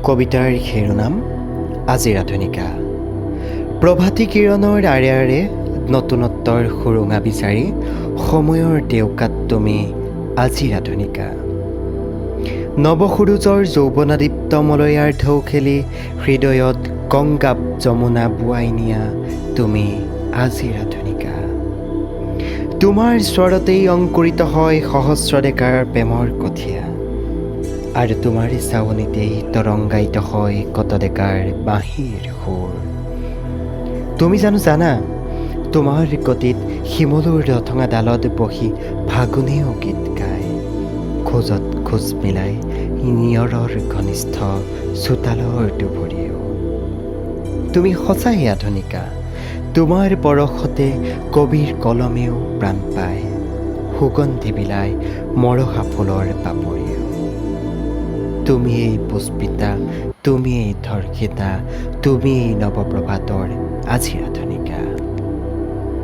কবিতাৰ শিৰোনাম আজিৰ আধুনিকা। প্ৰভাতী কিৰণৰ আৰে আৰে নতুনত্বৰ সুৰুঙা বিচাৰি সময়ৰ ডেউকাত তুমি আজিৰ আধুনিকা। নৱসুৰুজৰ যৌৱনাদীপ্ত মলয়াৰ ঢৌ খেলি হৃদয়ত গংগাপ যমুনা বোৱাই নিয়া তুমি আজিৰ আধুনিকা। তোমাৰ স্বৰতেই অংকুৰিত হয় সহস্ৰ ডেকাৰ প্ৰেমৰ কঠীয়া, আৰু তোমাৰ চাৱনিতেই তৰংগায়িত হয় কত ডেকাৰ বাঁহীৰ সুৰ। তুমি জানো জানা, তোমাৰ গতিত শিমলুৰ ৰথঙা ডালত বহি ফাগুনেও গীত গায়, খোজত খোজ মিলাই নিয়ৰৰ ঘনিষ্ঠ চোতালৰ দুভৰিয়েও। তুমি সঁচাই আধুনিকা, তোমাৰ পৰশতে কবিৰ কলমেও প্ৰাণ পায়, সুগন্ধি বিলাই মৰহা ফুলৰ পাপৰিয়েও। তুমি এই পুষ্পিতা, তুমি এই ধৰ্ষিতা, তুমি এই নৱপ্ৰভাতৰ আজিৰ আধুনিকা।